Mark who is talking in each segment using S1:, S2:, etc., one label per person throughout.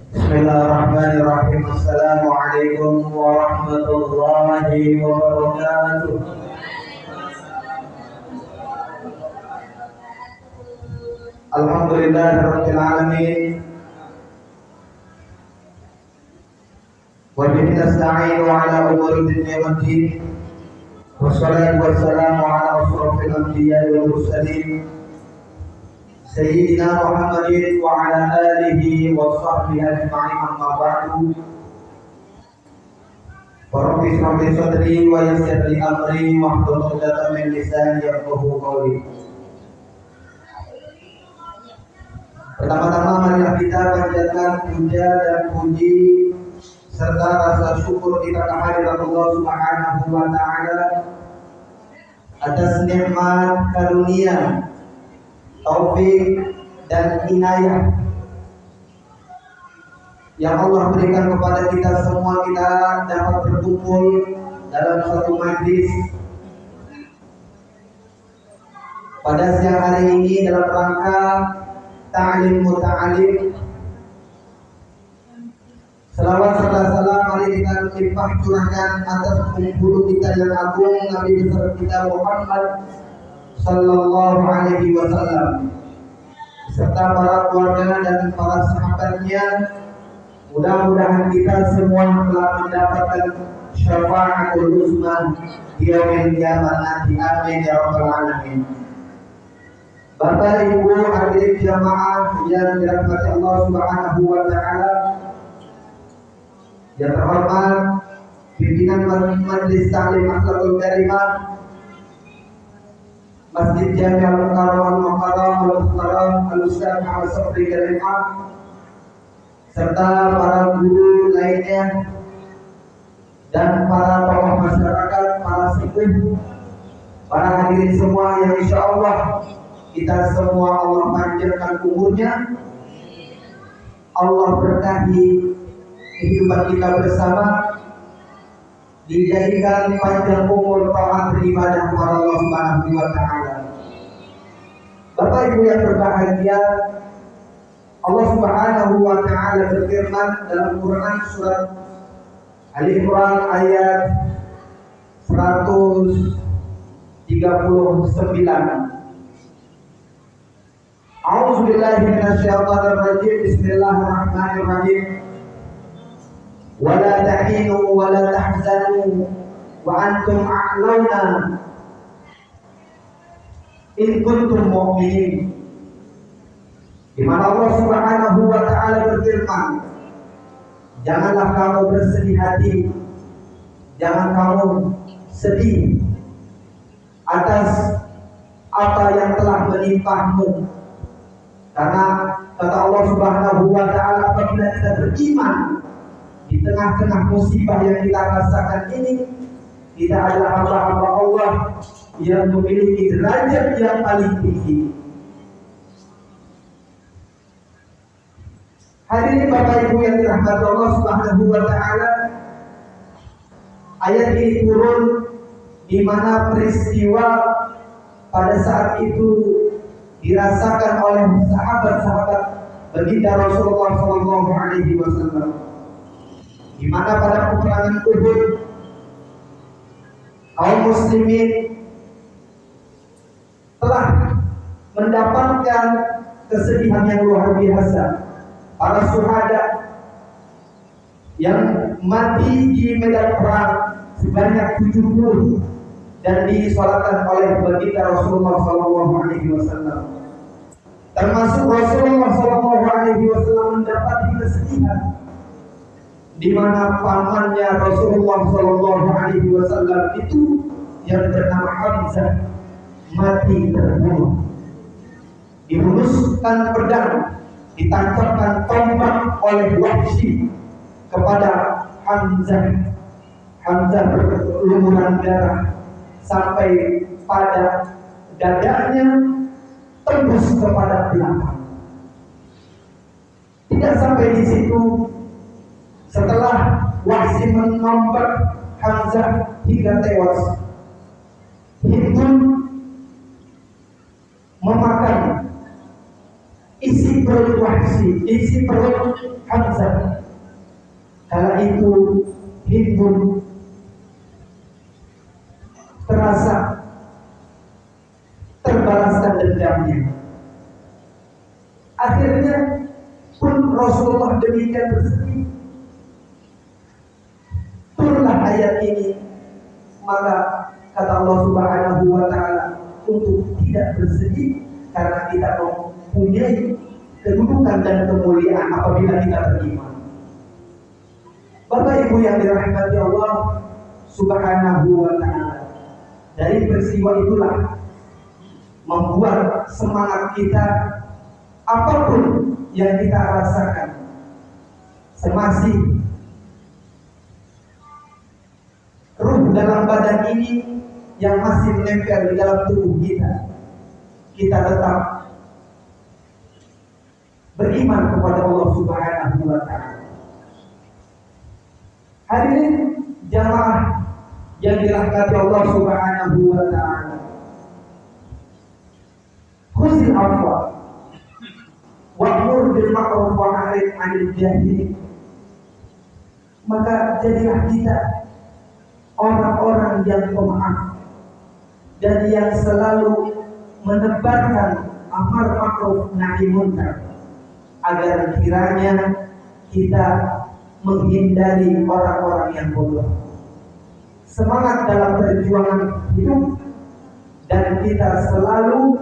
S1: Bismillahirrahmanirrahim. Assalamualaikum warahmatullahi wabarakatuh. Alhamdulillahirabbil alamin. Wa bihi nasta'inu ala umuri dunya waddin. Wassalatu wassalamu ala asyrafil anbiya'i wal mursalin. Sayyidina Muhammadin wa ala alihi wa sahbihi ajma'in, amma ba'du. Rabbi shrah li sadri wa yassir li amri wahlul 'uqdatam min lisani yafqahu qawli. Pertama-tama marilah kita panjatkan puja dan puji serta rasa syukur kita kehadirat Allah Subhanahu wa taala atas nikmat karunia, taufik dan inayah yang Allah berikan kepada kita semua. Kita dapat berkumpul dalam suatu majlis pada siang hari ini dalam rangka ta'lim muta'alim. Selawat serta salam mari kita limpah curahkan atas penghulu kita yang agung, Nabi besar kita Muhammad sallallahu alaihi wasallam, serta para keluarga dan para sahabatnya. Mudah-mudahan kita semua telah mendapatkan syafaatul uzma di yaumil qiyamah nanti. Amin ya rabbal alamin. Bapak Ibu hadirin jamaah yang dirahmati Allah Subhanahu wa taala, yang terhormat pimpinan Majelis Ta'lim Akhlaqul Karimah Masjid Jami' Al-Mukarram Al-Mukarram Al-Mukarram Al-Ustaz Muhammad Sofri Karimah, serta para guru lainnya dan para tokoh masyarakat, para sepuh, para hadirin semua yang insya Allah kita semua Allah panjangkan umurnya, Allah berkahi kehidupan kita bersama, dijadikan panjang umur taat beribadah kepada Allah Subhanahu wa taala. Bapak Ibu yang berbahagia, Allah Subhanahu wa taala berfirman dalam Quran surat Al-Imran ayat 139. A'udzu billahi minasyaitonir rajim. Bismillahirrahmanirrahim. Wa la tahinu wa la tahzanu wa antum a'launa in kuntum mu'minin, di mana Allah Subhanahu wa taala berfirman, janganlah kamu bersedih hati, jangan kamu sedih atas apa yang telah menimpamu, karena kata Allah Subhanahu wa taala, apabila kita beriman di tengah-tengah musibah yang kita rasakan ini, kita adalah hamba-hamba Allah yang memiliki derajat yang paling tinggi. Hadirin Bapak Ibu yang dirahmati Allah Subhanahu wa taala, ayat ini turun di mana peristiwa pada saat itu dirasakan oleh sahabat-sahabat baginda Rasulullah sallallahu alaihi wasallam, di mana pada peperangan Uhud kaum muslimin telah mendapatkan kesedihan yang luar biasa. Para syuhada yang mati di medan perang sebanyak 70 dan disolatkan oleh baginda Rasulullah sallallahu alaihi wasallam. Termasuk Rasulullah sallallahu alaihi wasallam mendapati kesedihan di mana pamannya Rasulullah sallallahu alaihi wasallam itu yang bernama Hamzah mati terbunuh, dihunuskan pedang, ditancapkan tombak oleh Wahsy kepada Hamzah. Hamzah berlumuran darah sampai pada dadanya, tembus kepada belakang. Tidak sampai di situ, setelah Wahsy menombak Hamzah hingga tewas, Hindun memakan isi perut Wahsy, isi perut Hamzah. Kala itu Hindun terasa terbalaskan dendamnya. Akhirnya pun Rasulullah demikian bersedih. Turunlah ayat ini, maka kata Allah Subhanahu wa taala untuk tidak bersedih karena kita mempunyai kedudukan dan kemuliaan apabila kita beriman. Bapak Ibu yang dirahmati Allah Subhanahu wa taala, dari peristiwa itulah membuat semangat kita, apapun yang kita rasakan, semasih ruh dalam badan ini yang masih menempel di dalam tubuh kita, kita tetap beriman kepada Allah Subhanahu wa taala. Hadirin jamaah yang dirahmati Allah Subhanahu wa taala, khuzil afwa wa'mur bil ma'ruf wa nahy 'anil jahil. Maka jadilah kita orang-orang yang pemaaf dan yang selalu menebarkan amar ma'ruf nahi munkar, agar kiranya kita menghindari orang-orang yang bodoh. Semangat dalam perjuangan hidup dan kita selalu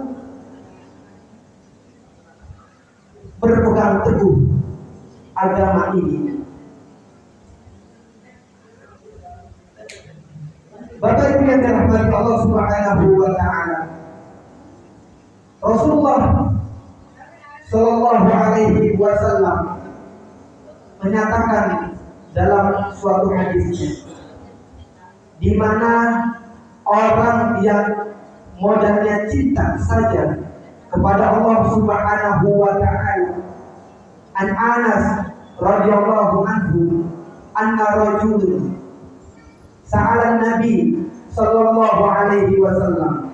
S1: berpegang teguh agama ini. Bapak Ibu yang dirahmati Allah Subhanahu wa taala, Rasulullah sallallahu alaihi wasallam menyatakan dalam suatu hadisnya, di mana orang yang modalnya cinta saja kepada Allah Subhanahu wa taala. An Anas radhiyallahu anhu anna rajulun sa'ala Nabi sallallahu alaihi wasallam,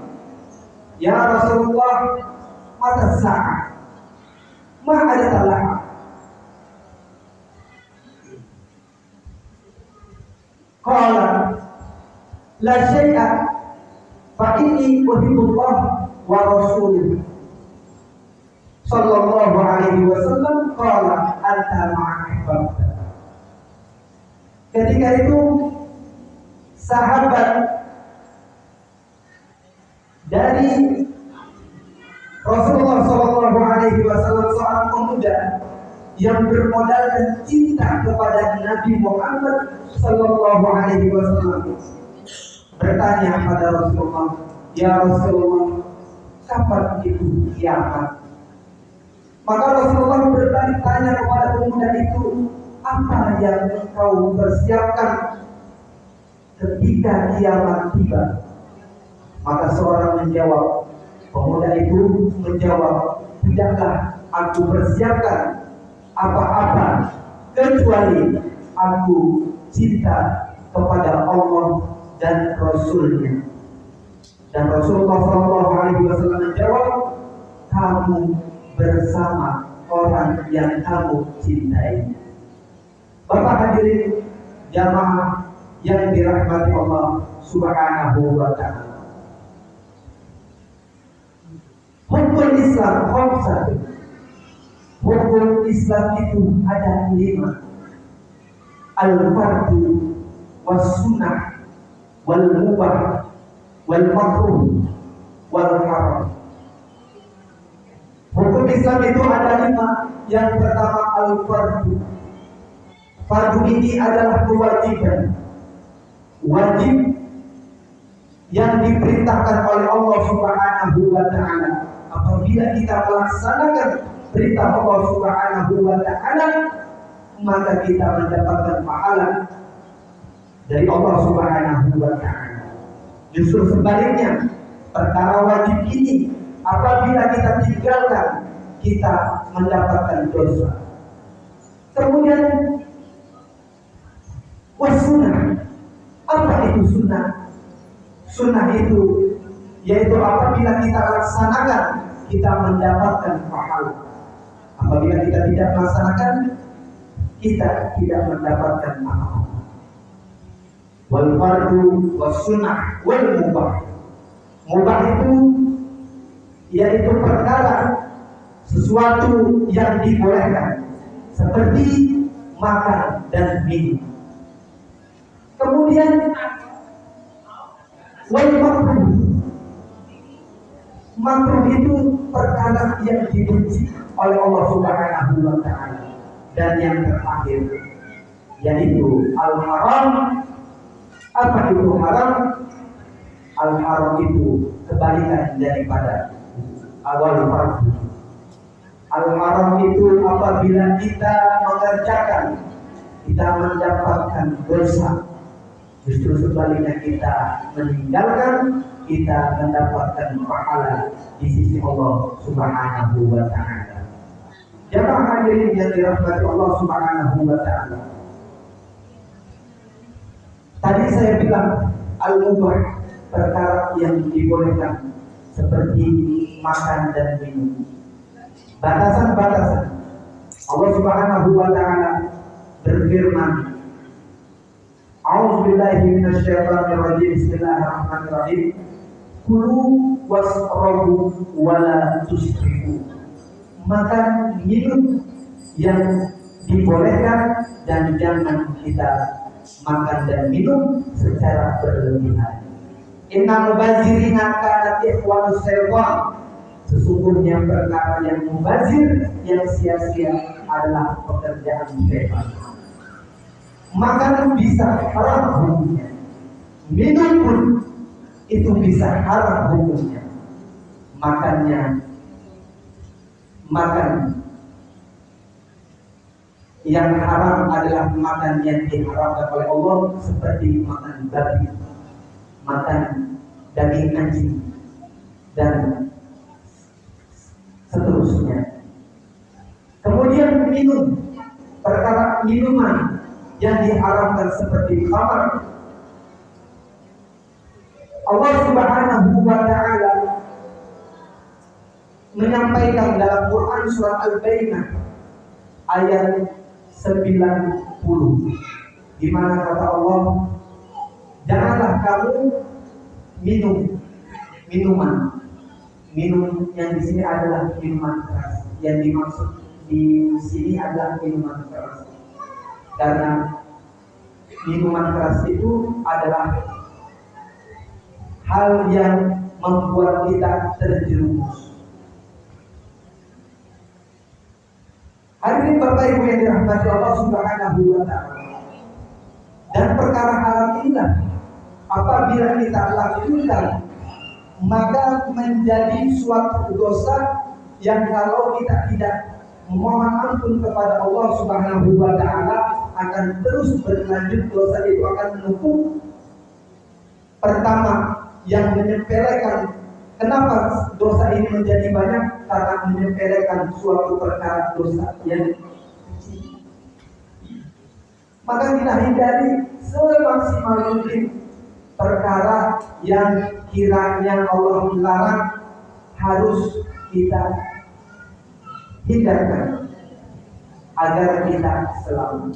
S1: ya Rasulullah, mata sa'ah, ma ada salah. Qala la syai'a fa inni uhibbullah wa rasuluhu sallallahu alaihi wasallam. Qala anta ma'ahbabta. Ketika itu sahabat dari Sallallahu Alaihi Wasallam seorang pemuda yang bermodalkan cinta kepada Nabi Muhammad Sallallahu Alaihi Wasallam bertanya pada Rasulullah, ya Rasulullah, kapan itu kiamat? Maka Rasulullah bertanya kepada pemuda itu, apa yang engkau persiapkan ketika kiamat tiba? Maka seorang menjawab, pemuda itu menjawab, tidaklah aku persiapkan apa-apa kecuali aku cinta kepada Allah dan Rasulnya. Dan Rasulullah SAW menjawab, kamu bersama orang yang kamu cintai. Bapak hadirin jamaah yang dirahmati Allah Subhanahu wa ta'ala. Hukum Islam khamsah. Hukum Islam itu ada 5. Al-fardu was-sunnah wal-mubah wal-makruh wal-haram. Hukum Islam itu ada 5. Yang pertama al-fardu. Fardu ini adalah kewajiban, wajib yang diperintahkan oleh Allah Subhanahu wa ta'ala. Apabila kita melaksanakan perintah Allah Subhanahu wa ta'ala, maka kita mendapatkan pahala dari Allah Subhanahu wa ta'ala. Justru sebaliknya, perkara wajib ini apabila kita tinggalkan, kita mendapatkan dosa. Kemudian was-sunnah. Apa itu sunnah? Sunnah itu yaitu apabila kita laksanakan, kita mendapatkan pahala. Apabila kita tidak melaksanakan, kita tidak mendapatkan pahala. Wal fardu was sunnah wal mubah. Mubah itu yaitu perkara sesuatu yang dibolehkan, seperti makan dan minum. Kemudian wal makruh. Makruh itu perkara yang dibenci oleh Allah Subhanahu wa ta'ala. Dan yang terakhir yaitu al-haram. Apa itu haram? Al-haram itu kebalikan daripada awal fardu. Al-haram itu apabila kita mengerjakan, kita mendapatkan dosa. Justru sebaliknya kita meninggalkan, kita mendapatkan pahala di sisi Allah Subhanahu wa ta'ala. Jamaah hadirin yang dirahmati Allah Subhanahu wa ta'ala. Tadi saya bilang al-mubah, perkara yang dibolehkan, seperti makan dan minum. Batasan-batasan. Allah Subhanahu wa ta'ala berfirman, A'udzubillahi minasyaitonirrajim. Bismillahirrahmanirrahim. Kulu wasrabu wala tusrifu. Makan minum yang dibolehkan dan jangan kita makan dan minum secara berlebihan. Innal mubazirina kanat ikhwanus syaitan. Sesungguhnya perkara yang mubazir, yang sia-sia adalah pekerjaan syaitan. Makan bisa haram hukumnya, minum pun itu bisa haram hukumnya. Makan yang haram adalah makan yang diharamkan oleh Allah, seperti makan babi, makan daging anjing, dan seterusnya. Kemudian minum, perkara minuman yang diharamkan seperti khamar. Allah Subhanahu wa ta'ala menyampaikan dalam Quran surat Al-Baqarah ayat 90, di mana kata Allah, janganlah kamu minum yang di sini adalah minuman keras. Yang dimaksud di sini adalah minuman keras, karena minuman keras itu adalah hal yang membuat kita terjerumus. Hadirin Bapak Ibu yang dirahmati Allah Subhanahu wa taala. Dan perkara haram inilah apabila kita lakukan maka menjadi suatu dosa yang kalau kita tidak memohon ampun kepada Allah Subhanahu wa taala akan terus berlanjut, dosa itu akan menumpuk. Pertama, yang menyepelekan, kenapa dosa ini menjadi banyak? Karena menyepelekan suatu perkara dosa yang kecil. Maka kita hindari semaksimal mungkin perkara yang kiranya Allah melarang, harus kita hindarkan agar kita selamat.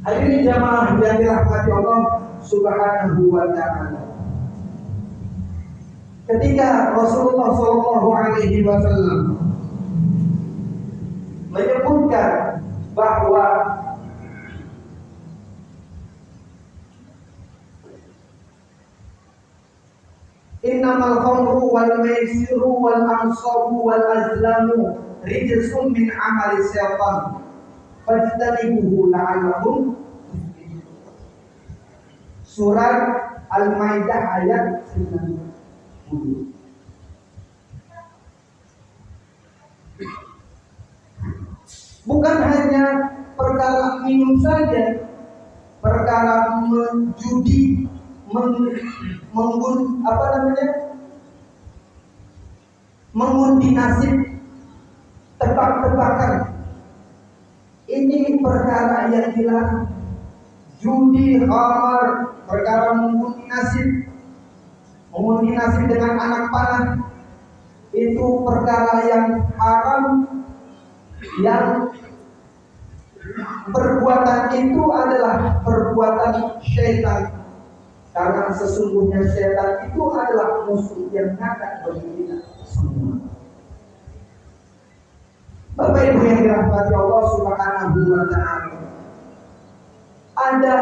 S1: Hadirin jamaah yang dirahmati Allah Subhanahu wa taala. Ketika Rasulullah sallallahu alaihi wasallam menyebutkan bahwa innamal khamru wal maisiru wal ansabu wal azlamu rijsun min amali syaitan fajtanibuhu la'allakum tuflihun. Surat Al-Maidah ayat 90. Bukan hanya perkara minum saja, perkara menjudi, mengundi nasib, tebak-tebakan, ini perkara yang dilarang. Judi, khamar, perkara mengundi nasib dengan anak panah, itu perkara yang haram, yang perbuatan itu adalah perbuatan syaitan. Karena sesungguhnya syaitan itu adalah musuh yang nyata bagi kita semua. Bapak Ibu yang dirahmati Allah Subhanahu wa taala, ada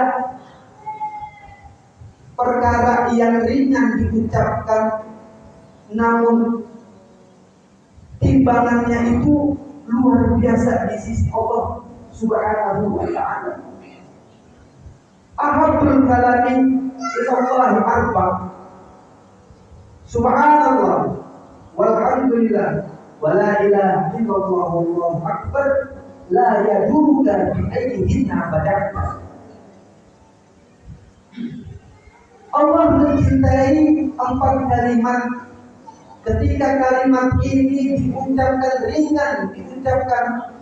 S1: perkara yang ringan diucapkan namun timbangannya itu luar biasa di sisi Allah Subhanahu wa taala. Ahabbul kalami ilallahi arba. Subhanallah walhamdulillah wala ilaha illallah wallahu akbar la yaduruka bi ayyihinna badakta. Allah mencintai 4 kalimat. Ketika kalimat ini diucapkan ringan, diucapkan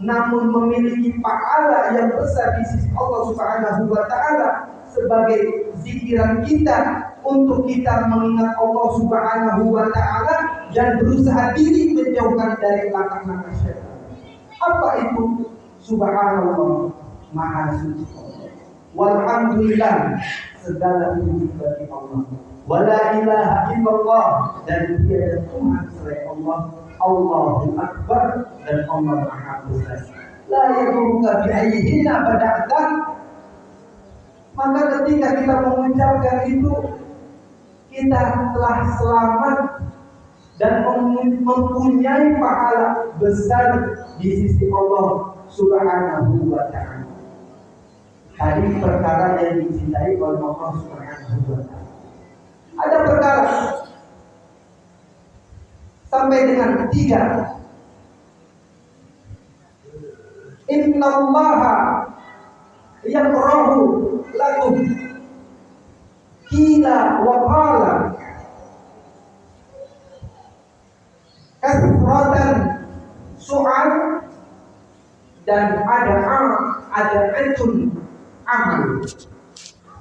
S1: namun memiliki pahala yang besar di sisi Allah Subhanahu wa taala sebagai zikiran kita untuk kita mengingat Allah Subhanahu wa taala dan berusaha diri menjauhkan dari langkah-langkah syaitan. Apa itu? Subhanallah, Maha Suci Allah. Walhamdulillah, segala puji bagi Allah. Wala ilaha illallah, dan tiada Tuhan selain Allah. Allahu Akbar, dan Allah Maha Besar. La yaduruka bi ayyihinna bada'ta. Maka ketika kita mengucapkan itu, kita telah selamat dan mempunyai pahala besar di sisi Allah Subhanahu wa taala. Tadi perkara yang dicintai oleh Allah Subhanahu wa taala. Ada perkara sampai dengan 3. Innallaha yakrahu lakum qila wa qala kasratan su'al, dan ada ajun amal.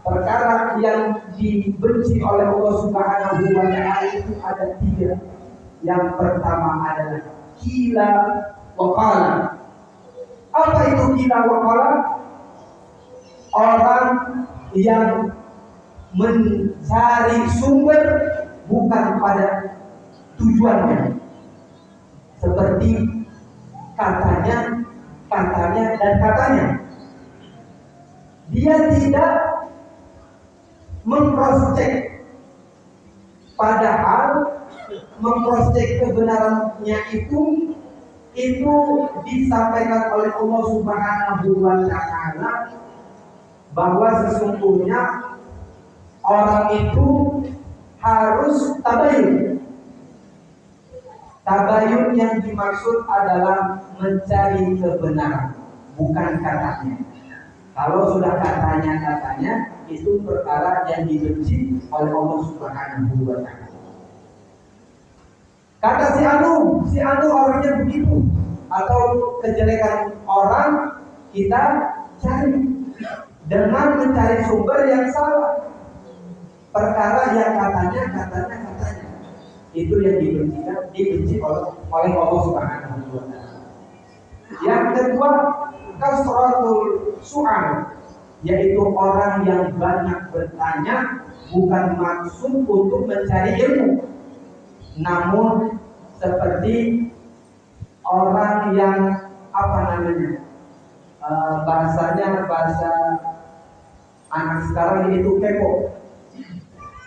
S1: Perkara yang dibenci oleh Allah Subhanahu wa taala itu ada 3. Yang pertama adalah qila wa qala. Apa itu qila wa qala? Orang yang mencari sumber bukan pada tujuannya, seperti katanya, dan katanya. Dia tidak meng-cross check, padahal mengcross-check kebenarannya itu disampaikan oleh Allah Subhanahu wa Ta'ala bahwa sesungguhnya orang itu harus tabayun. Tabayun yang dimaksud adalah mencari kebenaran, bukan katanya. Kalau sudah katanya itu perkara yang dibenci oleh Allah Subhanahu wa Ta'ala. Kata si Anu orangnya begitu, atau kejelekan orang kita cari dengan mencari sumber yang salah. Perkara yang katanya itu yang dibenci oleh Allah Subhanahu wa Ta'ala. Yang kedua, kasratul su'al, yaitu orang yang banyak bertanya bukan maksud untuk mencari ilmu, namun seperti orang yang bahasa anak sekarang itu kepo,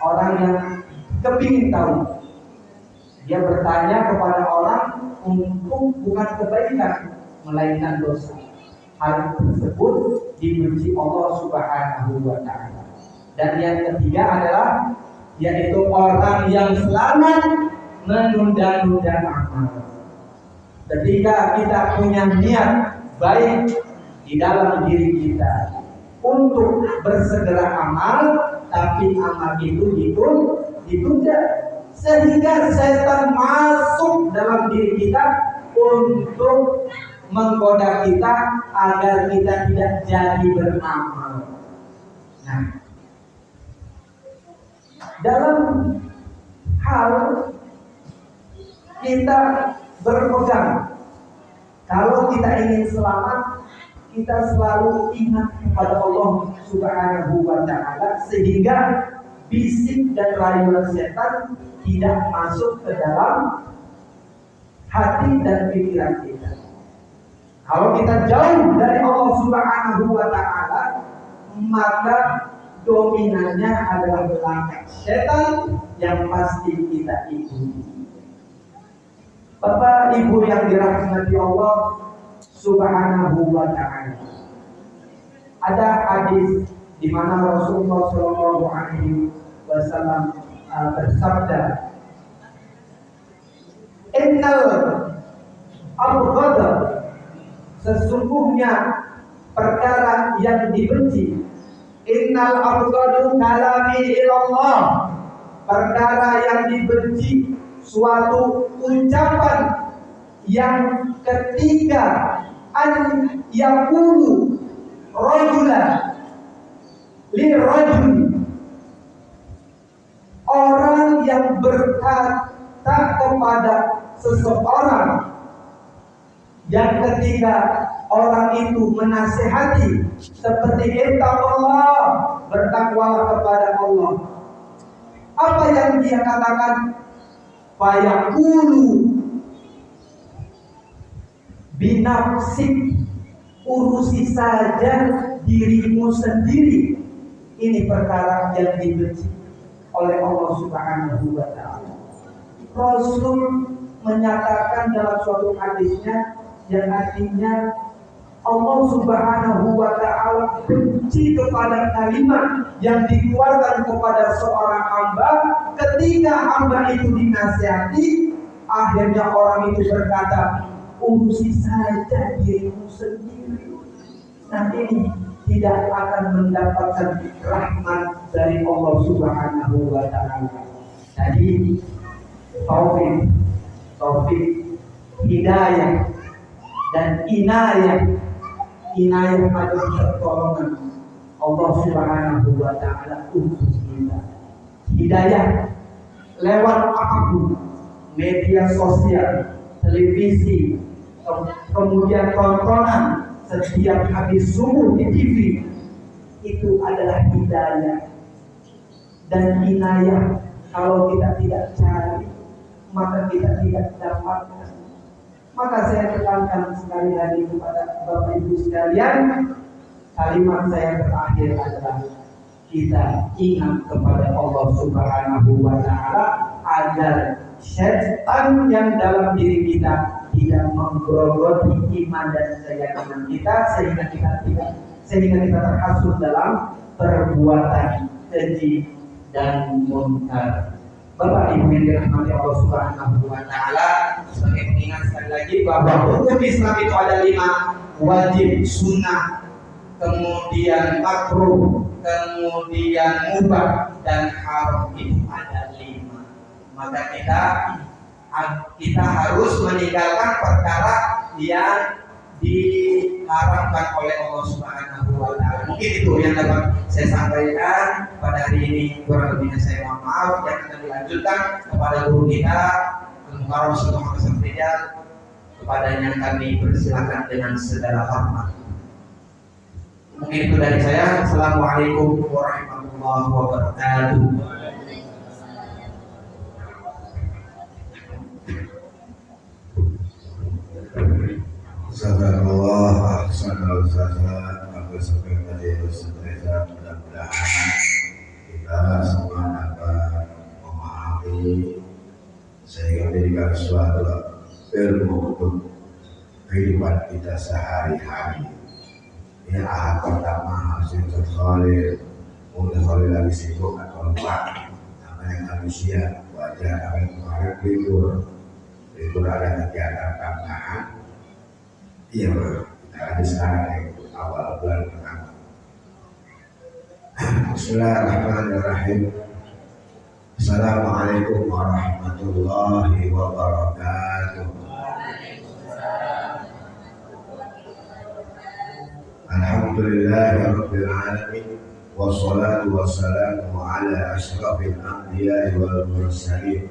S1: orang yang kepingin tahu. Dia bertanya kepada orang untuk bukan kebaikan melainkan dosa. Hal tersebut dibenci Allah Subhanahu wa Ta'ala. Dan yang ketiga adalah yaitu orang yang selalu menunda-nunda amal. Ketika kita punya niat baik di dalam diri kita untuk bersegera amal, tapi amal itu ditunda, sehingga setan masuk dalam diri kita untuk menggoda kita agar kita tidak jadi beramal. Nah, dalam hal kita berpegang, kalau kita ingin selamat, kita selalu ingat kepada Allah Subhanahu wa Ta'ala, sehingga bisik dan rayuan setan tidak masuk ke dalam hati dan pikiran kita. Kalau kita jauh dari Allah Subhanahu wa Ta'ala, maka dominannya adalah belangkah setan yang pasti kita ikuti. Bapak Ibu yang dirahmati Allah Subhanahu wa Ta'ala, ada hadis di mana Rasulullah Shallallahu Alaihi Wasallam bersabda, "Innal abghada, sesungguhnya perkara yang dibenci, innal abghadu kalami ilallah, perkara yang dibenci, suatu ucapan yang ketika an yaqulu rajula li rajul, orang yang berkata kepada seseorang yang ketika orang itu menasihati seperti ittaqullah, bertakwalah kepada Allah, apa yang dia katakan? Fayaqulu binafsik, urusi saja dirimu sendiri. Ini perkara yang dibenci oleh Allah Subhanahu wa Ta'ala. Rasul menyatakan dalam suatu hadisnya yang artinya Allah Subhanahu wa Ta'ala benci kepada kalimat yang dikeluarkan kepada seorang hamba ketika hamba itu dinasihati, akhirnya orang itu berkata, urusi saja dirimu sendiri. Nah, ini tidak akan mendapatkan rahmat dari Allah Subhanahu wa Ta'ala. Jadi taufik, hidayah dan inayah adalah pertolongan Allah Subhanahu wa Ta'ala untuk kita. Hidayah lewat apapun, media sosial, televisi, kemudian tontonan setiap habis subuh di TV, itu adalah hidayah. Dan inayah kalau kita tidak cari, maka kita tidak dapatkan. Maka saya tekankan sekali lagi kepada Bapak Ibu sekalian, kalimat saya terakhir adalah kita ingat kepada Allah Subhanahu wa Ta'ala agar setan yang dalam diri kita tidak menggerogoti iman dan keyakinan kita sehingga kita terhasut dalam perbuatan keji dan munkar. Bapak Ibu yang dirahmati Allah Subhanahu wa taala, sebagai pengingat sekali lagi bahwa hukum Islam itu ada 5: wajib, sunnah, kemudian makruh, kemudian mubah, dan haram. Itu ada 5. Maka kita harus meninggalkan perkara yang diharamkan oleh Allah Subhanahu wa taala. Mungkin itu yang dapat saya sampaikan pada hari ini. Kurang lebihnya saya mohon maaf. Yang akan dilanjutkan kepada guru kita Al-Mukarram Muhammad Safriyal, kepadanya kami persilakan dengan segala hormat. Mungkin itu dari saya. Assalamualaikum warahmatullahi wabarakatuh.
S2: Sabarullah, ahsanul jazaa. Aku sampai tadi bersedia, mudah-mudahan kita semua dapat memahami sehingga menjadikan suatu ilmu untuk kehidupan kita sehari-hari. Ini ahad pertama harus terkhalir, mudah kali lagi sibuk atau lupa. Namanya manusia, wajar akan kemarin libur ada kegiatan tambahan. Iya, kita ada sekarang awal bulan pertama. Bismillahirrahmanirrahim. Assalamualaikum warahmatullahi wabarakatuh. Alhamdulillahirabbil alamin, wassalatu wassalamu ala asyrafil anbiya'i wal mursalin,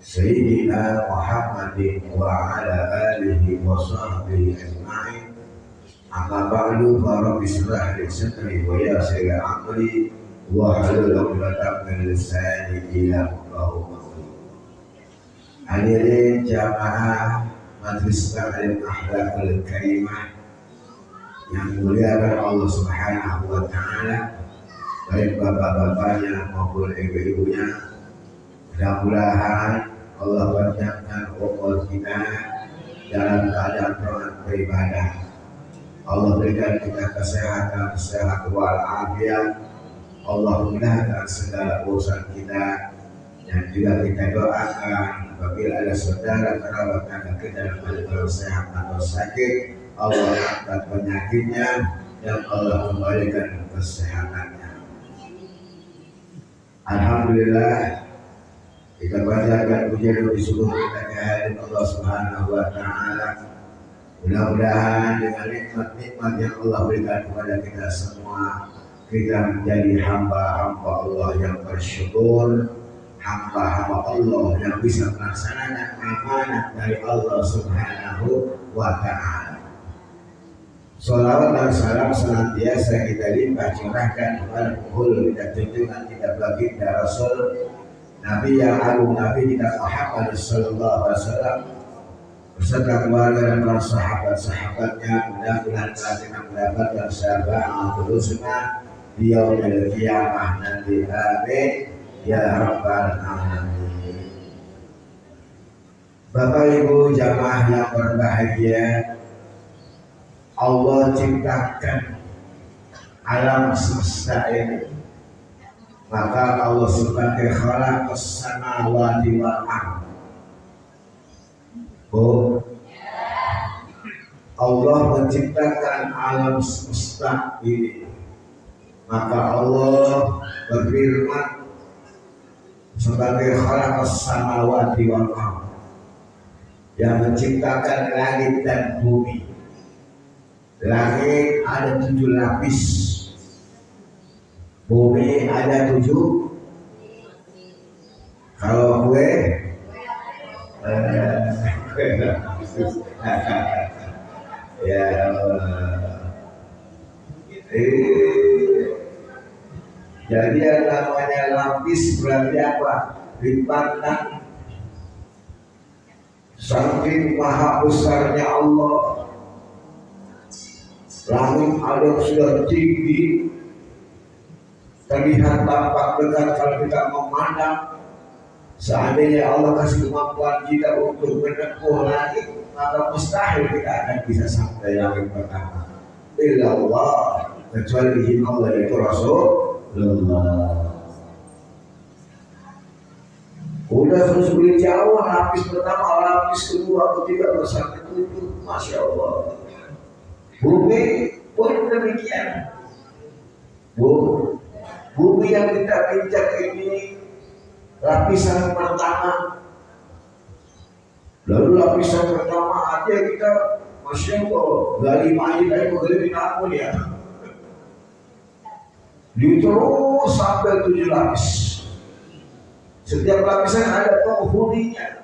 S2: Sayyidina Muhammadin wa ala alihi wa sahbihi ajma'in. Amma ba'du, fa rabbi shrah li sadri wa yassir li amri wa hlul 'uqdatam min lisani yafqahu qawli. Hadirin jamaah Majelis Taklim Akhlaqul Karimah yang muliakan Allah Subhanahu wa taala, baik bapak-bapaknya maupun ibu-ibunya, mudah-mudahan Allah panjangkan umur kita dalam keadaan beribadah. Allah berikan kita kesehatan, sehat walafiat. Allah mudahkan segala urusan kita, dan juga kita doakan apabila ada saudara kerabat kita dalam keadaan sehat atau sakit, Allah angkat penyakitnya dan Allah kembalikan kesehatannya. Alhamdulillah, kita panjatkan puji dan syukur kita kehadirat Allah Subhanahu wa taala. Mudah-mudahan dengan nikmat-nikmat yang Allah berikan kepada kita semua, kita menjadi hamba-hamba Allah yang bersyukur, hamba-hamba Allah yang bisa melaksanakan amanat dari Allah Subhanahu wa taala. Salawat dan salam senantiasa kita limpah curahkan kepada penghulu dan junjungan kita baginda Rasul Nabi yang agung, Nabi kita Muhammad sallallahu alaihi wasallam beserta keluarga dan para sahabat-sahabatnya. Mudah-mudahan kita mendapatkan syafaat husna di yaumil qiyamah nanti. Amin ya rabbal alamin. Bapak Ibu jamaah yang berbahagia, Allah ciptakan alam semesta ini, maka Allah sebagai khalaqas samawati wal ardh. Allah menciptakan alam semesta ini, maka Allah berfirman sebagai khalaqas samawati wal ardh, yang menciptakan langit dan bumi. Langit ada 7 lapis, bumi ada 7. Kalau gue ya jadi yang namanya lapis berarti apa? Dipandang saking maha besarnya Allah. Langit ada sudah tinggi, terlihat tampak dekat kalau kita memandang. Seandainya Allah kasih kemampuan kita untuk menempuh langit, maka mustahil kita akan bisa sampai langit pertama. Illa Allah, kecuali izin Allah yaitu Rasulullah. Udah terus beli jauh, lapis pertama, lapis kedua, ketiga, sampai tujuh, masya Allah. Bumi pun demikian. Bumi yang kita injak ini lapisan pertama. Lalu lapisan pertama aja kita, masya Allah, gali mayat aja mengalami namun ya. Terus sampai 7 lapis. Setiap lapisan ada penghuninya,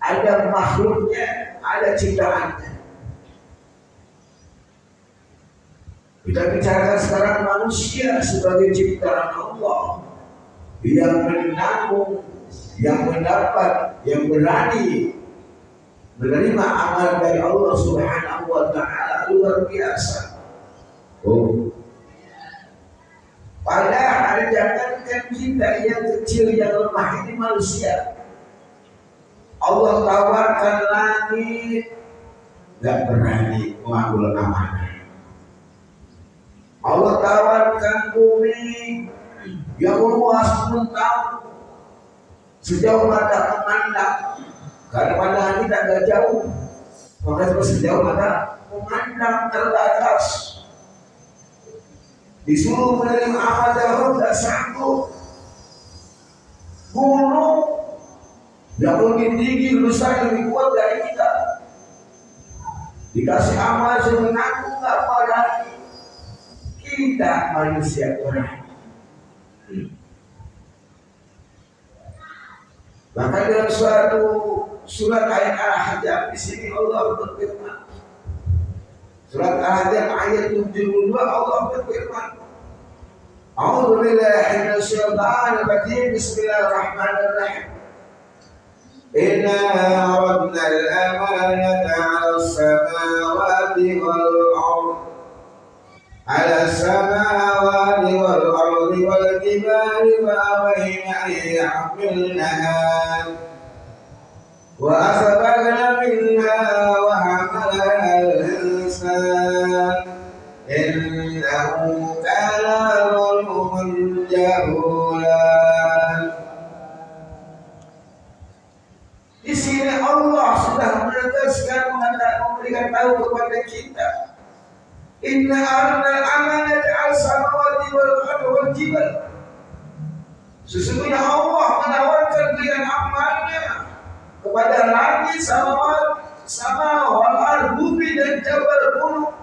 S2: ada makhluknya, ada ciptaannya. Kita bicarakan sekarang manusia sebagai ciptaan Allah yang menanggung, yang mendapat, yang berani menerima amal dari Allah Subhanahu wa Ta'ala, luar biasa. Padahal jangankan kita yang kecil, yang lemah ini manusia. Allah tawarkan langit, gak berani mengambil amanah. Allah tawarkan bumi yang luas pun tahu sejauh mata memandang, karena pandangan kita agak jauh, maka sejauh mata memandang terbatas. Disuruh menerima amal dahulu tidak sanggup. Gunung yang lebih tinggi, besar, lebih kuat dari kita, dikasih amal menanggung nggak berani. Kita manusia berani. Maka dalam suatu surat ayat Al-Ahzab di sini Allah berfirman. Surat Al-Ahzab ayat 72 Allah berfirman. A'udzu billahi minasyaitonir rajim. Bismillahirrahmanirrahim. Inna 'aradna al-amanata 'ala as-samawati wal-ardh 'ala as-samawati wal-ardi wal-jibali wa abayna an yahmilnaha wa asbagna minha wa hamalaha al-insan innahu kana zaluman jahula. Di sini Allah sudah menegaskan, memberikan tahu kepada kita, inna arna amanat al-samawati wal-ardi wal-jibal. Sesungguhnya Allah menawarkan dengan amanah kepada langit, sama wal-ardi, bumi dan jabal gunung.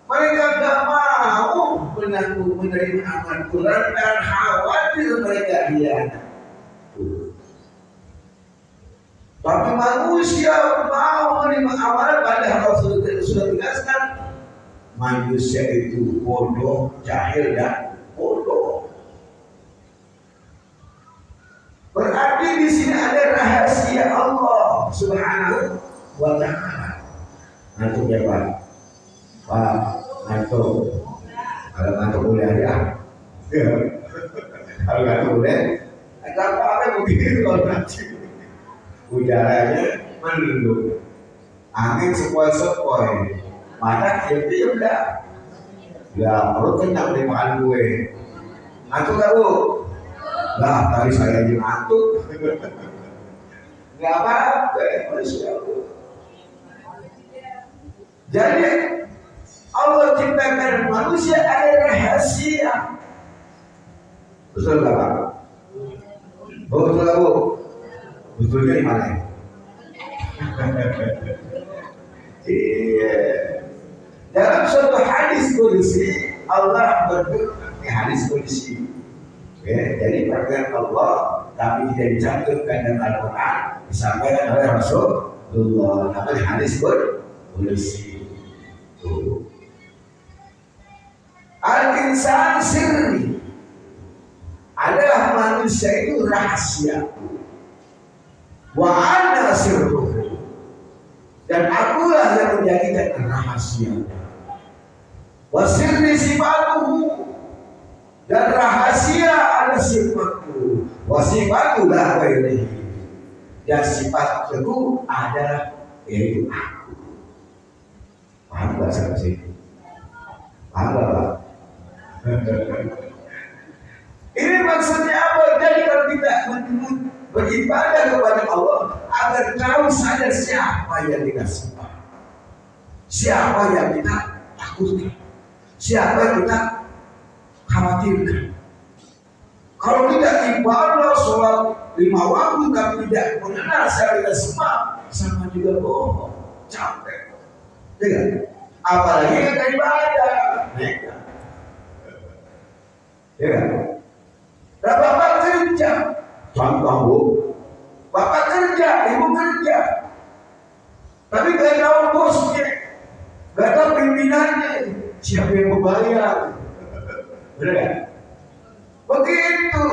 S2: Mereka tidak mau menanggung menerima amal Quran dan khawatir mereka hianat. Tapi manusia mau menerima amal, padahal Rasulullah sudah tegaskan manusia itu bodoh, jahil dan bodoh. Berarti di sini ada rahasia Allah Subhanahu wa Ta'ala. Nanti ya Pak, ngantuk. Kalau ngantuk boleh aja. Kalau ngantuk boleh, agak apa begitu kalau nanti udaranya mendung, angin sepoi-sepoi, mata itu ya udah, ya perut kenyang dari makan gue. Ngantuk gak Bu? Lah tadi saya aja ngantuk. Gak apa-apa, manusia. Jadi Allah ciptakan manusia ada rahasia. Betul gak Pak? Betul gak Bu? Betul dari mana? Iya. Dalam suatu hadis qudsi Allah berfirman, hadis qudsi. Jadi perkataan Allah tapi tidak dicantumkan dalam Al-Quran, disampaikan oleh Rasulullah. Namanya hadis qudsi. Al-insan sirri, adalah manusia itu rahasia. Wa ana sirruhu, dan akulah yang menjadikan rahasia. Wa sirri sifatuhu, dan rahasia ada sifatku. Wasifatulah ghairihi. Dan sifat itu adalah yaitu aku. Paham gak sampai sini? Paham gak Pak? Ini maksudnya apa? Jadi kalau kita beribadah kepada Allah agar tahu sadar siapa yang kita sembah, siapa yang kita takutkan, siapa yang kita khawatirkan. Kalau tidak ibadah sholat 5 waktu tapi tidak mengenal siapa kita sembah, sama juga bohong, capek. Ya, apalagi kita ibadah, mereka. Ya, dan bapak kerja, contoh bu, bapak kerja, ibu kerja, tapi gak tahu bosnya, gak tahu pimpinannya, siapa yang membayar, benar kan? Begitu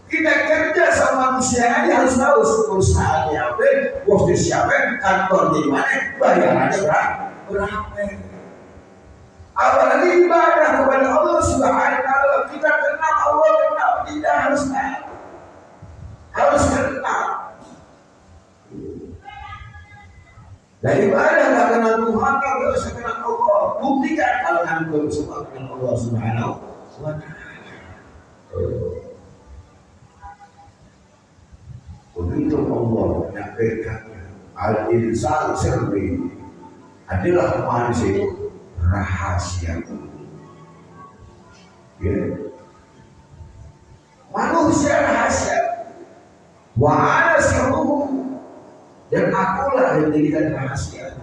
S2: kita kerja sama manusia aja harus tahu perusahaannya apa, bosnya siapa, kantor di mana, bayarannya berapa. Apalagi ibadah kepada Allah Subhanahu wa taala, kita kenal Allah, kenal tidak harus tahu, harus kenal. Dan ibadah tak kenal Tuhan, kalau bisa kenal Allah, buktikan kalau antum semua kenal Allah Subhanahu wa taala. Begitu Allah menyampaikannya, al-insan sirri adalah manusia rahasia. Ya. Manusia rahasia. Wa ana sirruhu, dan akulah yang dijadikan rahasia.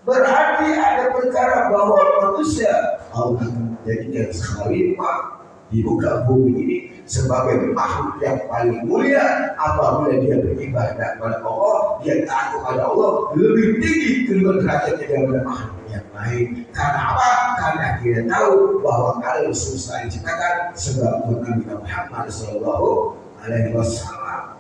S2: Berarti ada perkara bahwa manusia Allah menjadikan khalifah di muka bumi ini sebagai makhluk yang paling mulia. Apabila dia beribadah kepada Allah, dia taat kepada Allah, lebih tinggi kedua derajatnya daripada makhluk yang lain. Karena apa? Karena dia tahu bahwa kalau semesta diciptakan sebab Nabi Muhammad Sallallahu Alaihi Wasallam.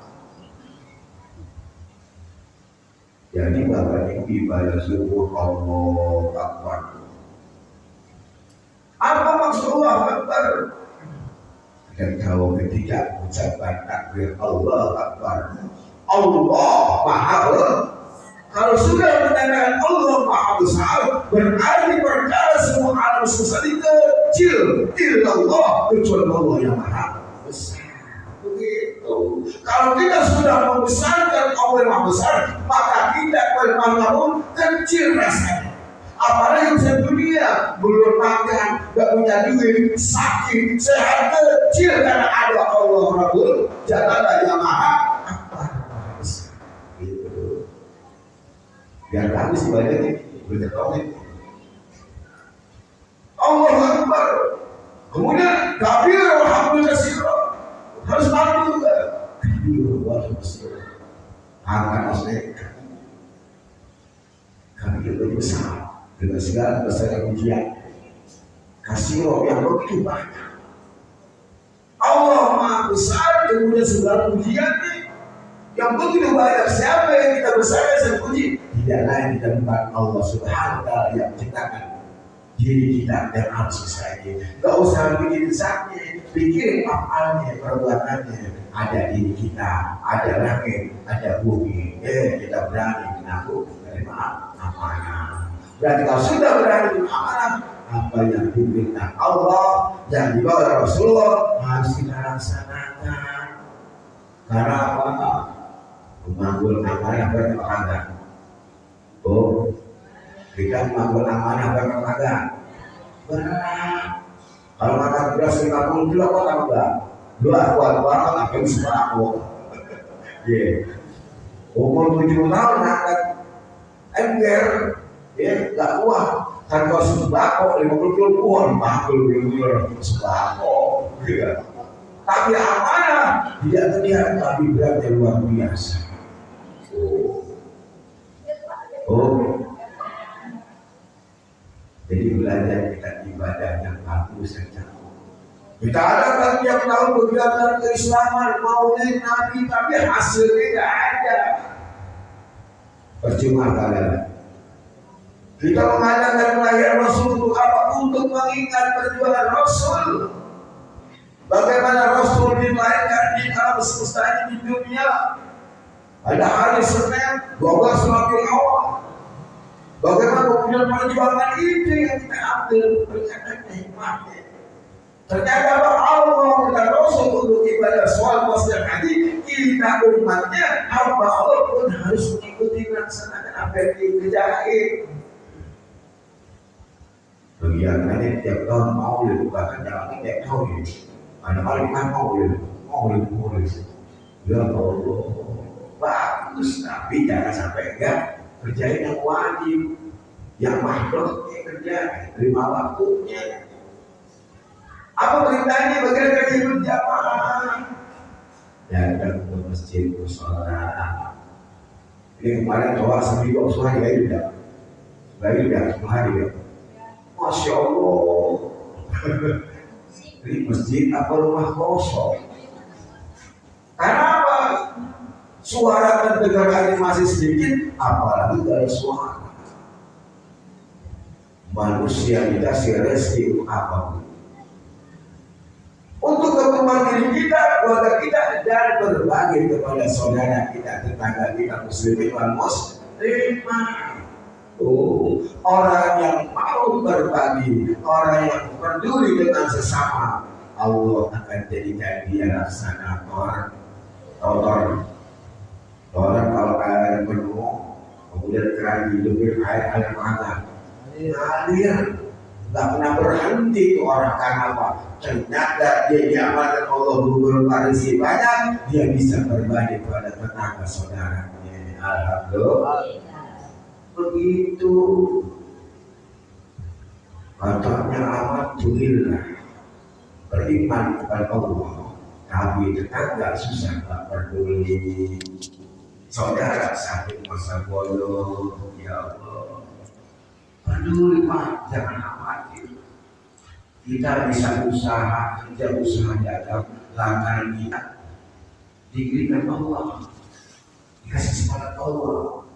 S2: Jadi bapak ibu ibadah syukur Allah Akbar. Apa maksud Allah Akbar? Dan kalau ketika ucapan takbir Allah Akbar, Allah Maha Besar. Kalau sudah mendengarkan Allah Maha Besar, berarti perkara semua alam semesta ini kecil. Illallah, kecuali Allah yang Maha Besar. Begitu. Kalau kita sudah membesarkan Allah yang Maha Besar, maka kita bermanapun kecil rasanya. Apalagi urusan dunia, belum makan, gak punya duit, sakit, sehat kecil karena ada Allah Rabbul Jalala yang Maha Besar. Gitu. Biar habis ibadahnya, boleh tahu. Allah Akbar. Kemudian kabir alhamdulillah sirah. Harus mampu juga. Kabir alhamdulillah sirah. Akan asli. Kabir lebih besar. Dengan segala besar ujian, kasih yang begitu banyak. Allah Maha Besar, kemudian segala ujian yang begitu banyak. Siapa yang kita besarkan dan uji? Tidak lain kita bukan Allah Subhanahu wa taala yang menciptakan diri kita dan alam semesta ini. Gak usah bikin sakit, bikin afalnya, perbuatannya. Ada diri kita, ada langit, ada bumi. Kita berani mengaku terima amanah. Berarti kalau sudah berani amanah, apa yang diperintah Allah yang dibawa Rasulullah harus kita laksanakan. Karena apa? Mengambil amanah berkata, oh, kita mengambil amanah berkata berat. Kalau makan beras 50 kilo kok tambah 2 kuat banget apa yang sembako. Umur 7 tahun angkat ember. Gak kuat kan kalau sembako 50 kilo kuat 40 kilo sembako. Tapi amanah tidak terlihat tapi beratnya luar biasa. Jadi belajar kita ibadah yang bagus saja. Kita adakan tiap tahun kegiatan keislaman maulid Nabi tapi hasilnya tidak ada. Percuma kalian. Kita mengadakan kelahiran Rasul untuk apa? Untuk mengingat perjuangan Rasul. Bagaimana Rasul dilahirkan di alam dunia. Pada hari Senin 12 Rabiul Awal. Bagaimana kemudian perjuangan itu yang kita ambil, ternyata nikmatnya. Ternyata Allah dan Rasul untuk ibadah sholat puasa dan haji, kita umatnya hamba Allah pun harus mengikuti melaksanakan apa yang dikerjakan. Kegiatannya tiap tahun maulid, bahkan dalam tiap tahun ini ada kali kan maulid. Ya Allah, bagus, tapi jangan sampai enggak kerjain yang wajib, yang makhluk kerja, terima waktunya. Apa perintahnya? Bagaimana kita berjamaah? Datang ke masjid bersolat. Ini kemarin doa seminggu sehari ya sudah, sehari ya. Masya Allah. Ini masjid apa rumah kosong? Karena apa? Suara terdengar masih sedikit, apalagi dari suara. Manusia dikasih rezeki apapun. Untuk keperluan diri kita, keluarga kita, dan berbagi kepada saudara kita, tetangga kita, muslimin wal muslimah. Orang yang mau berbagi, orang yang peduli dengan sesama, Allah akan jadikan dia laksana orang kalau air penuh, kemudian keran hidupin air mana? Ngalir, nggak pernah berhenti tuh orang. Karena apa? Ternyata dia diamalkan Allah berupa rezeki banyak, dia bisa berbagi kepada tetangga saudaranya. Alhamdulillah. Begitu. Katanya alhamdulillah, beriman kepada Allah, tapi tetangga susah tak peduli. Saudara sakit masa bodoh, ya Allah, peduli Pak, jangan khawatir. Kita bisa usaha, kerja usaha dagang, langganan kita diberikan Allah, dikasih semangat Allah.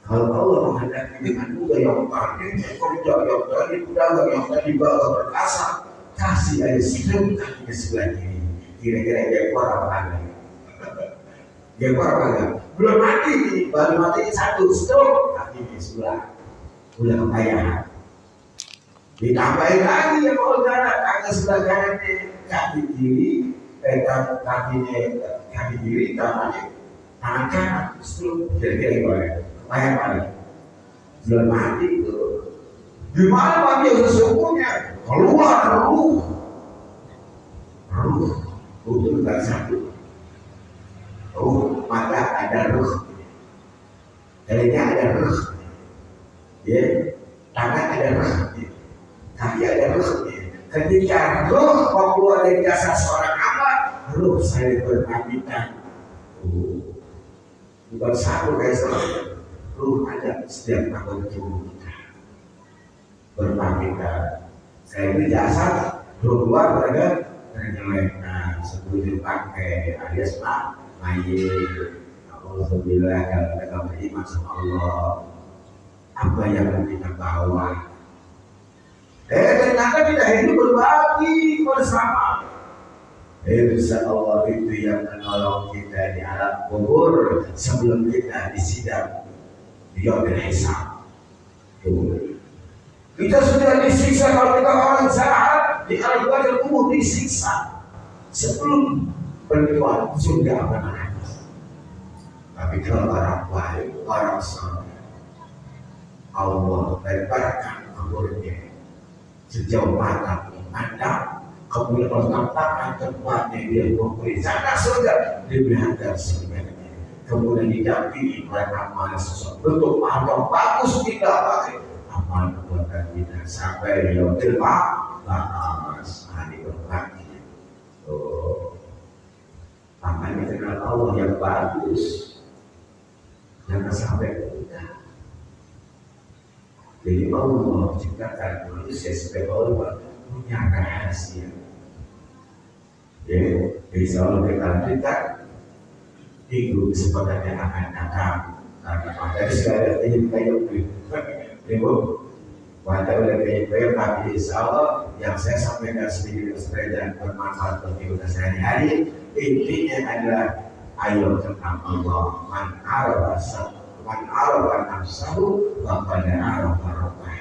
S2: Kalau Allah menghendaki dengan mudah yang tadi kerja, yang tadi dagang, yang tadi bawa berkasa, kasih aja sebelum kakinya sebelah kiri. Kira-kira ekor apa lagi? Ekor apa lagi? Belum mati, baru mati satu stroke, kakinya sebelah, udah kepayahan. Ditambahin lagi ya kalau kaki sebelah kanan kaki kiri, kaki kiri tambahnya tangan kanan, stroke, kira-kira gimana? Kepayahan lagi. Belum mati itu. Gimana mati sesungguhnya? Keluar ruh, itu bukan satu. Maka ada ruh, jarinya ada ruh, ya, tangan ada ruh, kaki ada ruh. Ketika ruh mau keluar dari jasad seorang hamba, ruh saya berpamitan. Bukan satu kayak seorang ruh ada setiap anggota tubuh kita berpamitan. Saya beri jasad, ruh keluar mereka ternyata sebelum dipakai alias mayit. Alhamdulillah kalau mereka beriman sama Allah, apa yang kita bawa? Ternyata kita hidup berbagi bersama. Insya Allah itu yang menolong kita di alam kubur sebelum kita disidang di yaumil hisab. Kita sudah disiksa kalau kita orang jahat di alam kubur disiksa sebelum berjuang surga mana. Tapi kalau orang baik, orang saleh, Allah lebarkan kuburnya sejauh mata memandang, kemudian meletakkan tempatnya dia memberi sana surga, diberangkat surganya, kemudian didampingi oleh amal sesuatu bentuk amal bagus kita pakai amal perbuatan kita sampai yaumil baas hari berbagi. Makanya kenal Allah yang bagus, jangan sampai kita. Jadi Allah ciptakan manusia supaya Allah punya rahasia. Ya, insya Allah kita lanjutkan minggu kesempatan yang akan datang. Karena materi segala kayak ibu, materi udah kayak tapi insya Allah yang saya sampaikan sedikit dan bermanfaat bagi kita sehari-hari. Intinya adalah ayo tentang Allah. Man arafa nafsahu faqad arafa rabbah.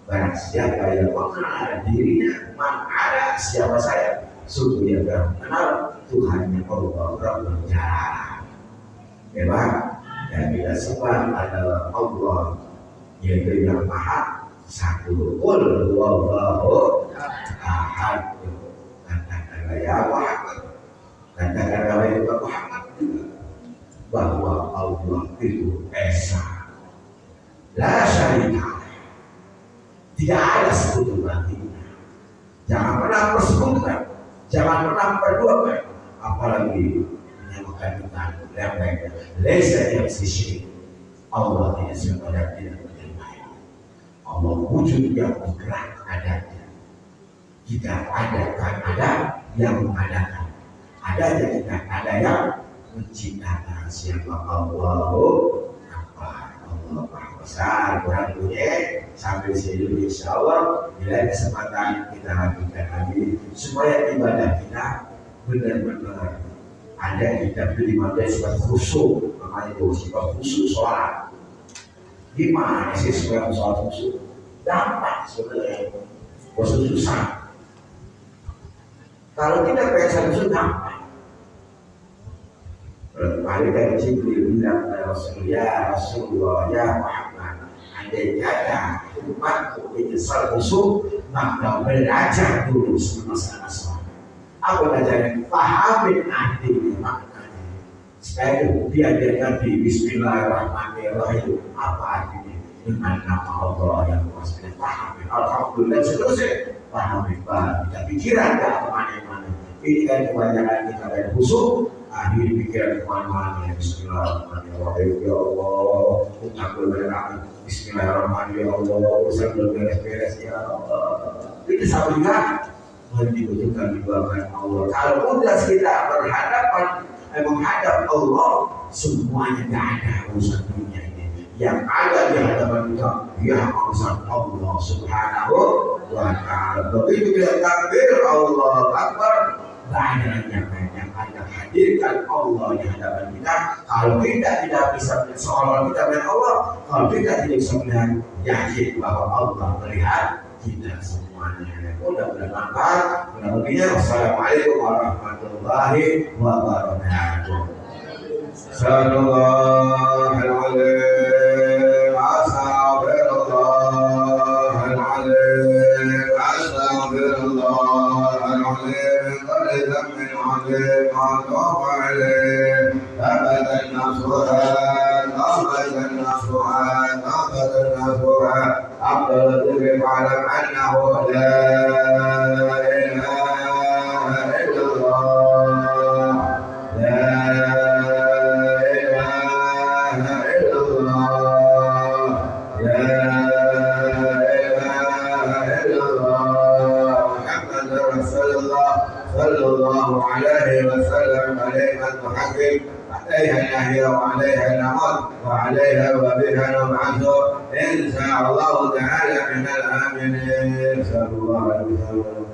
S2: Barang siapa yang mengenal dirinya, man ada siapa saya, sungguh dia mengenal Tuhannya Allah Rabbul Jalal. Memang yang kita sembah adalah Allah, yaitu yang Maha Satu. Qul huwallahu ahad. Katakanlah ya Muhammad, katakanlah ya Muhammad juga bahwa Allah itu esa, la syarika, tidak ada sekutu baginya. Jangan pernah persekutukan, jangan pernah perduakan, apalagi menyamakan Tuhan. Yang baik, laisa yang syirik. Allah tidak sebenarnya tidak menerima. Allah wujud yang bergerak adanya. Kita adakan ada yang mengadakan, adanya kita ada yang menciptakan. Siapa Allah? Allah Maha Besar. Kurang punya sampai sini insya Allah. Bila kesempatan kita lakukan lagi supaya ibadah kita benar-benar ada kita beri materi sifat khusyuk. Makanya itu sifat khusyuk sholat. Gimana sih supaya sholat khusyuk? Dapat sebenarnya, khusyuk susah. Kalau kita pengen khusyuk dapat. Malaikat Jibril bilang kepada Rasulullah, ya Muhammad, andai kata umatku menyesal khusyuk, maka belajar dulu masalah sholat. Aku belajar pahamin artinya maknanya. Supaya dia ngerti Bismillahirrahmanirrahim apa artinya dengan nama Allah yang kuasa. Pahamin, alhamdulillah selesai. Pahamin, kita pikiran tak kemana-mana. Ini kan kebanyakan kita dari khusyuk. Akhir pikiran kemana-mana. Bismillahirrahmanirrahim. Ya Allah, aku berdoa. Bismillahirrahmanirrahim. Ya Allah, urusan beres-beres ya Allah. Itu sama juga dibutuhkan dibuatkan Allah. Kalau udah kita menghadap Allah, semuanya tidak ada urusan dunia ini. Yang ada di hadapan kita, ya urusan Allah Subhanahu wa Ta'ala. Begitu kita takbir Allah Akbar, tidak ada yang ada hadirkan Allah di hadapan kita. Kalau kita tidak bisa seolah kita melihat Allah, kalau kita tidak bisa melihat, yakin bahwa Allah melihat kita semuanya. Mudah-mudahan manfaat. Mudah-mudahan wassalamualaikum warahmatullahi wabarakatuh. Sallallahu alaihi واعلم أنه لا إله إلا الله لا إله إلا الله لا إله إلا الله محمد رسول الله صلى الله عليه وسلم كلمة محكم عليها النهي وعليها الأمر وعليها وبها نبعث إن شاء الله تعالى من الآمنين. صلى الله عليه وسلم.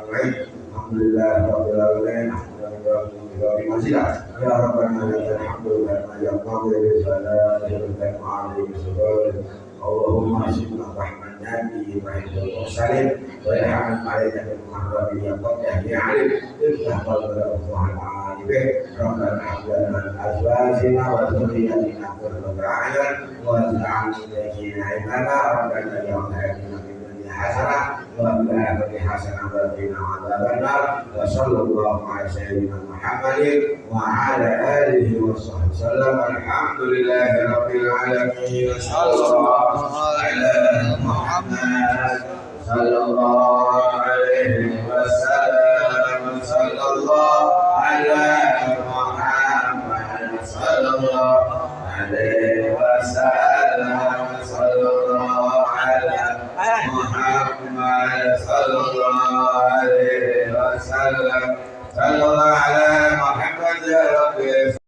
S2: الحمد لله رب العالمين. يا ربنا لك الحمد كما ينبغي لجلالك وعظيم سلطانك. اللهم ارزقنا رحمة النبي وعند المرسلين وارحم علينا بالمحرمين وقته عليك افتح قلب الأفواه العالمين. ربنا هب لنا من أزواجنا وذرياتنا قرة أعين واجعلنا للذين عبادنا. ربنا اليوم آتنا في الدنيا حسنة وفي الآخرة حسنة وقنا عذاب النار. وصلى الله على سيدنا محمد وعلى آله وصحبه وسلم. الحمد لله رب العالمين. صلى الله على محمد صلى